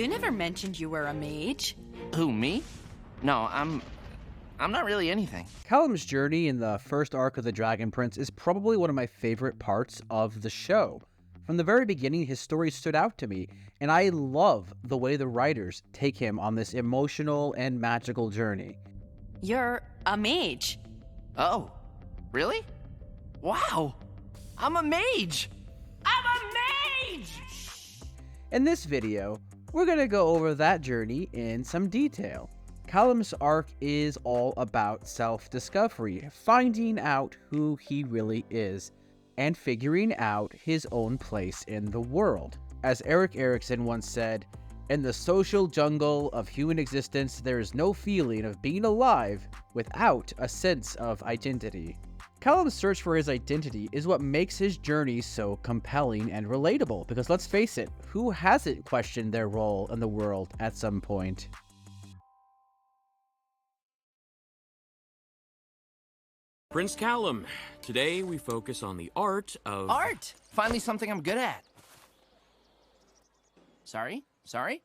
You never mentioned you were a mage. Who, me? No, I'm not really anything. Callum's journey in the first arc of The Dragon Prince is probably one of my favorite parts of the show. From the very beginning, his story stood out to me, and I love the way the writers take him on this emotional and magical journey. You're a mage. Oh, really? Wow! I'm a mage! I'm a mage! In this video, we're going to go over that journey in some detail. Callum's arc is all about self-discovery, finding out who he really is, and figuring out his own place in the world. As Erik Erikson once said, "In the social jungle of human existence, there is no feeling of being alive without a sense of identity." Callum's search for his identity is what makes his journey so compelling and relatable, because let's face it, who hasn't questioned their role in the world at some point? Prince Callum. Today we focus on the art of... Art! Finally something I'm good at. Sorry,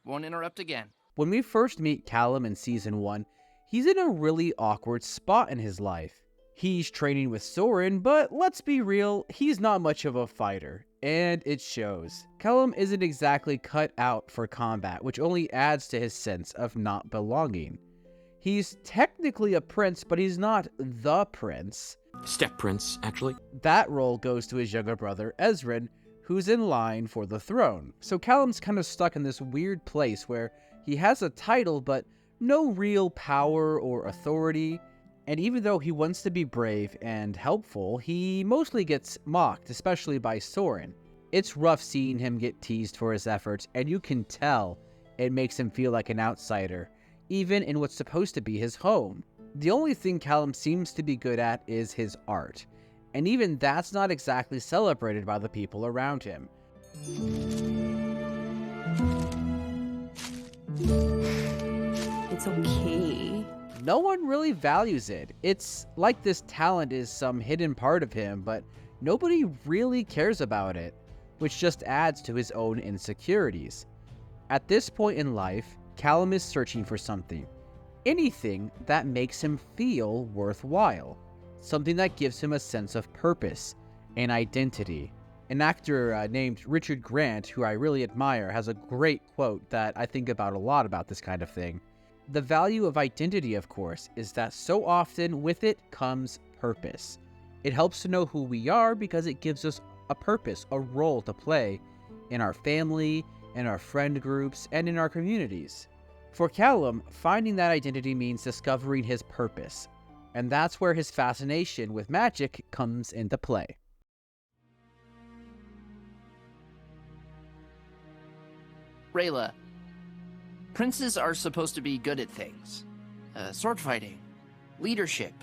won't interrupt again. When we first meet Callum in Season 1, he's in a really awkward spot in his life. He's training with Soren, but let's be real, he's not much of a fighter, and it shows. Callum isn't exactly cut out for combat, which only adds to his sense of not belonging. He's technically a prince, but he's not the prince. Step prince, actually. That role goes to his younger brother, Ezrin, who's in line for the throne. So Callum's kind of stuck in this weird place where he has a title, but no real power or authority. And even though he wants to be brave and helpful, he mostly gets mocked, especially by Soren. It's rough seeing him get teased for his efforts, and you can tell it makes him feel like an outsider, even in what's supposed to be his home. The only thing Callum seems to be good at is his art, and even that's not exactly celebrated by the people around him. It's okay. No one really values it. It's like this talent is some hidden part of him, but nobody really cares about it, which just adds to his own insecurities. At this point in life, Callum is searching for something. Anything that makes him feel worthwhile. Something that gives him a sense of purpose and identity. An actor named Richard Grant, who I really admire, has a great quote that I think about a lot about this kind of thing. The value of identity, of course, is that so often with it comes purpose. It helps to know who we are because it gives us a purpose, a role to play in our family, in our friend groups, and in our communities. For Callum, finding that identity means discovering his purpose, and that's where his fascination with magic comes into play. Rayla, princes are supposed to be good at things. Sword fighting, leadership,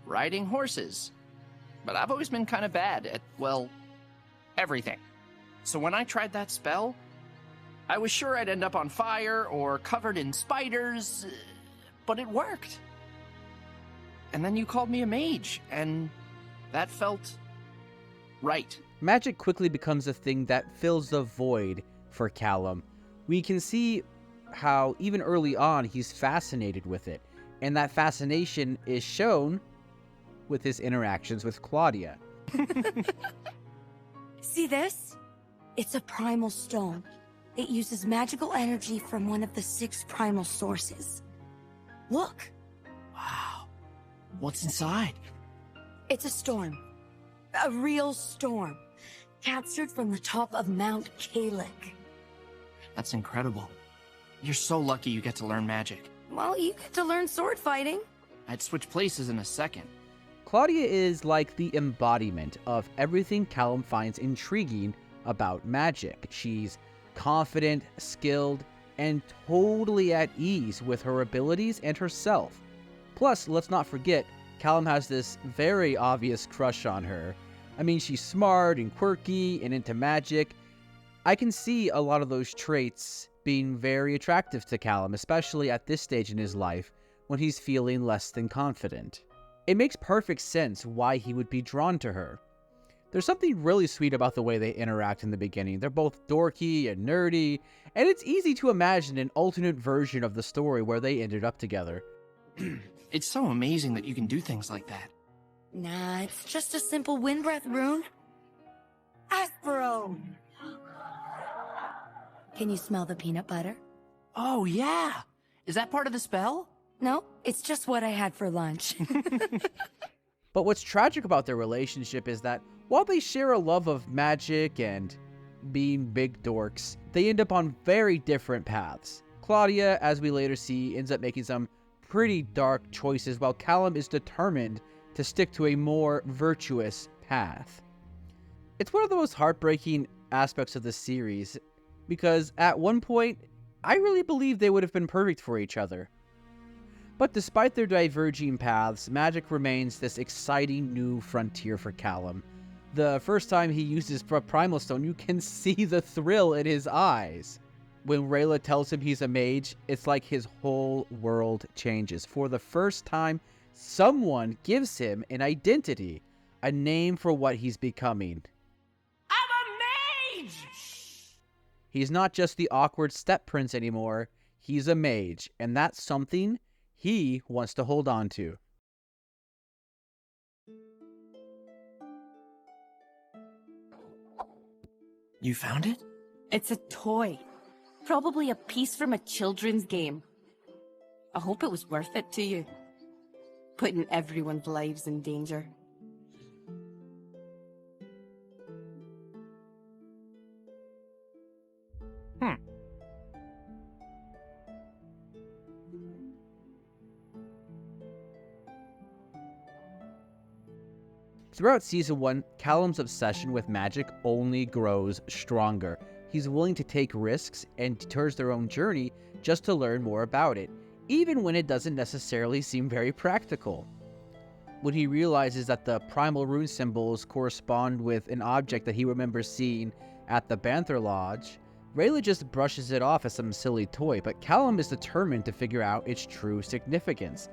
riding horses. But I've always been kind of bad at, well, everything. So when I tried that spell, I was sure I'd end up on fire or covered in spiders, but it worked. And then you called me a mage, and that felt right. Magic quickly becomes a thing that fills the void for Callum. We can see how even early on he's fascinated with it, and that fascination is shown with his interactions with Claudia. See this? It's a primal stone. It uses magical energy from one of the 6 primal sources. Look! Wow. What's inside? It's a storm. A real storm. Captured from the top of Mount Kalik. That's incredible. You're so lucky you get to learn magic. Well, you get to learn sword fighting. I'd switch places in a second. Claudia is like the embodiment of everything Callum finds intriguing about magic. She's confident, skilled, and totally at ease with her abilities and herself. Plus, let's not forget, Callum has this very obvious crush on her. I mean, she's smart and quirky and into magic. I can see a lot of those traits being very attractive to Callum, especially at this stage in his life when he's feeling less than confident. It makes perfect sense why he would be drawn to her. There's something really sweet about the way they interact in the beginning. They're both dorky and nerdy, and it's easy to imagine an alternate version of the story where they ended up together. It's so amazing that you can do things like that. Nah, it's just a simple wind breath rune. Aspero! Can you smell the peanut butter? Oh, yeah. Is that part of the spell? No, it's just what I had for lunch. But what's tragic about their relationship is that while they share a love of magic and being big dorks, they end up on very different paths. Claudia, as we later see, ends up making some pretty dark choices, while Callum is determined to stick to a more virtuous path. It's one of the most heartbreaking aspects of the series, because at one point, I really believed they would have been perfect for each other. But despite their diverging paths, magic remains this exciting new frontier for Callum. The first time he uses Primal Stone, you can see the thrill in his eyes. When Rayla tells him he's a mage, it's like his whole world changes. For the first time, someone gives him an identity, a name for what he's becoming. I'm a mage! He's not just the awkward step prince anymore, he's a mage, and that's something he wants to hold on to. You found it? It's a toy. Probably a piece from a children's game. I hope it was worth it to you. Putting everyone's lives in danger. Throughout Season 1, Callum's obsession with magic only grows stronger. He's willing to take risks and deters their own journey just to learn more about it, even when it doesn't necessarily seem very practical. When he realizes that the primal rune symbols correspond with an object that he remembers seeing at the Banther Lodge, Rayla just brushes it off as some silly toy, but Callum is determined to figure out its true significance.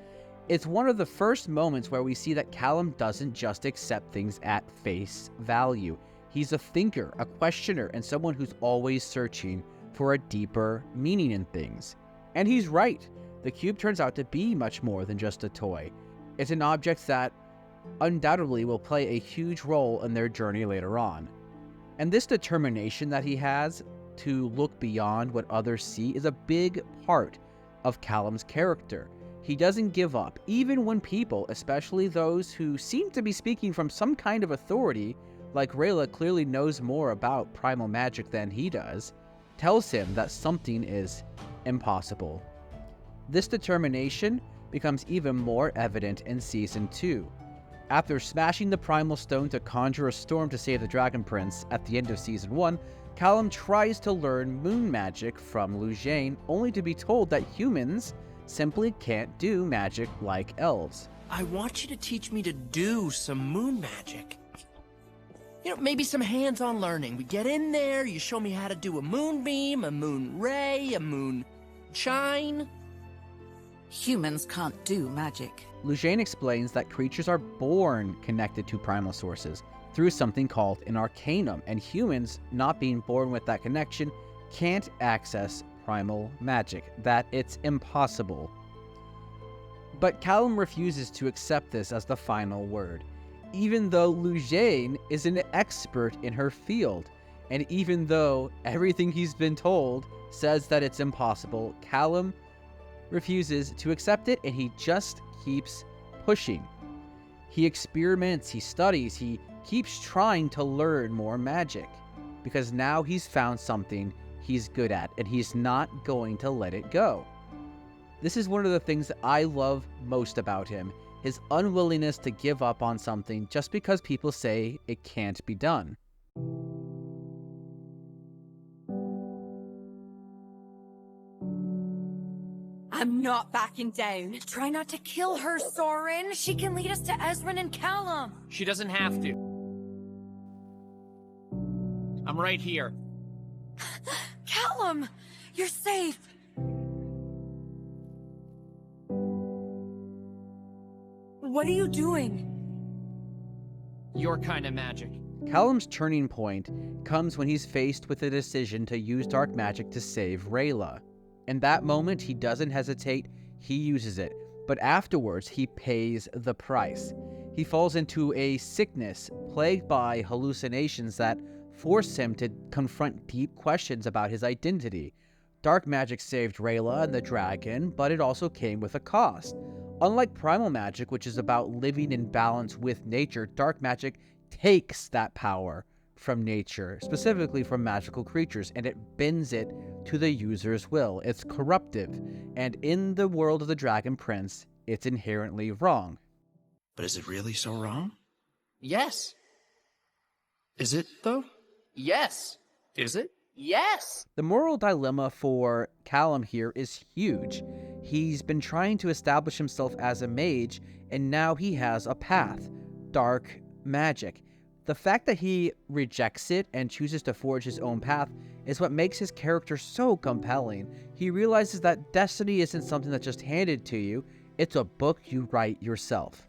It's one of the first moments where we see that Callum doesn't just accept things at face value. He's a thinker, a questioner, and someone who's always searching for a deeper meaning in things. And he's right. The cube turns out to be much more than just a toy. It's an object that undoubtedly will play a huge role in their journey later on. And this determination that he has to look beyond what others see is a big part of Callum's character. He doesn't give up, even when people, especially those who seem to be speaking from some kind of authority, like Rayla clearly knows more about primal magic than he does, tells him that something is impossible. This determination becomes even more evident in Season 2. After smashing the Primal Stone to conjure a storm to save the Dragon Prince at the end of Season 1, Callum tries to learn moon magic from Lujane, only to be told that humans simply can't do magic like elves. I want you to teach me to do some moon magic. You know, maybe some hands-on learning. We get in there, you show me how to do a moonbeam, a moon ray, a moon shine. Humans can't do magic. Lujane explains that creatures are born connected to primal sources through something called an arcanum, and humans, not being born with that connection, can't access primal magic, that it's impossible. But Callum refuses to accept this as the final word, even though Lujane is an expert in her field, and even though everything he's been told says that it's impossible, Callum refuses to accept it, and he just keeps pushing. He experiments, he studies, he keeps trying to learn more magic, because now he's found something he's good at, and he's not going to let it go. This is one of the things that I love most about him, his unwillingness to give up on something just because people say it can't be done. I'm not backing down. Try not to kill her, Soren. She can lead us to Ezran and Callum. She doesn't have to. I'm right here. Callum, you're safe. What are you doing? Your kind of magic. Callum's turning point comes when he's faced with a decision to use dark magic to save Rayla. In that moment, he doesn't hesitate, he uses it, but afterwards he pays the price. He falls into a sickness plagued by hallucinations that force him to confront deep questions about his identity. Dark magic saved Rayla and the dragon, but it also came with a cost. Unlike primal magic, which is about living in balance with nature, dark magic takes that power from nature, specifically from magical creatures, and it bends it to the user's will. It's corruptive, and in the world of the Dragon Prince, it's inherently wrong. But is it really so wrong? Yes. Is it, though? Yes. Is it? Yes. The moral dilemma for Callum here is huge. He's been trying to establish himself as a mage, and now he has a path: dark magic. The fact that he rejects it and chooses to forge his own path is what makes his character so compelling. He realizes that destiny isn't something that's just handed to you, it's a book you write yourself.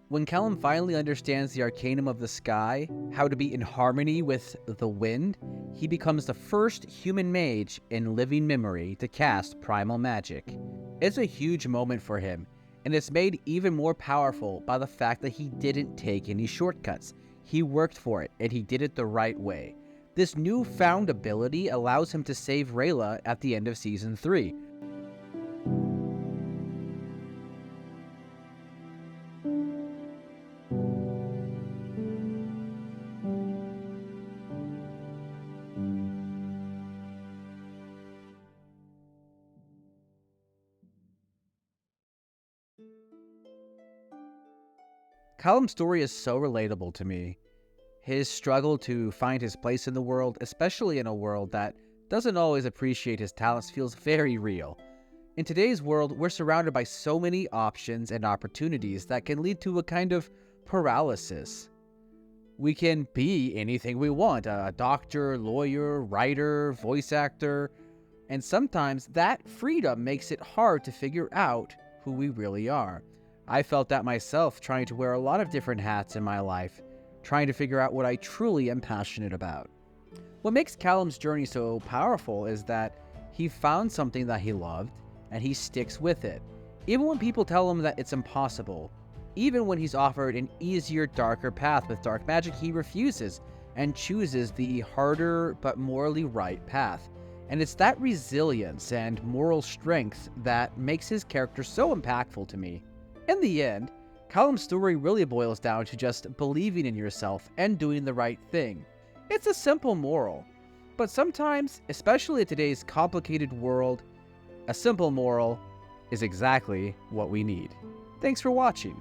When Callum finally understands the arcanum of the sky, how to be in harmony with the wind, he becomes the first human mage in living memory to cast primal magic. It's a huge moment for him, and it's made even more powerful by the fact that he didn't take any shortcuts. He worked for it, and he did it the right way. This newfound ability allows him to save Rayla at the end of Season 3. Callum's story is so relatable to me. His struggle to find his place in the world, especially in a world that doesn't always appreciate his talents, feels very real. In today's world, we're surrounded by so many options and opportunities that can lead to a kind of paralysis. We can be anything we want: a doctor, lawyer, writer, voice actor, and sometimes that freedom makes it hard to figure out who we really are. I felt that myself, trying to wear a lot of different hats in my life, trying to figure out what I truly am passionate about. What makes Callum's journey so powerful is that he found something that he loved, and he sticks with it. Even when people tell him that it's impossible, even when he's offered an easier, darker path with dark magic, he refuses and chooses the harder but morally right path. And it's that resilience and moral strength that makes his character so impactful to me. In the end, Callum's story really boils down to just believing in yourself and doing the right thing. It's a simple moral, but sometimes, especially in today's complicated world, a simple moral is exactly what we need. Thanks for watching.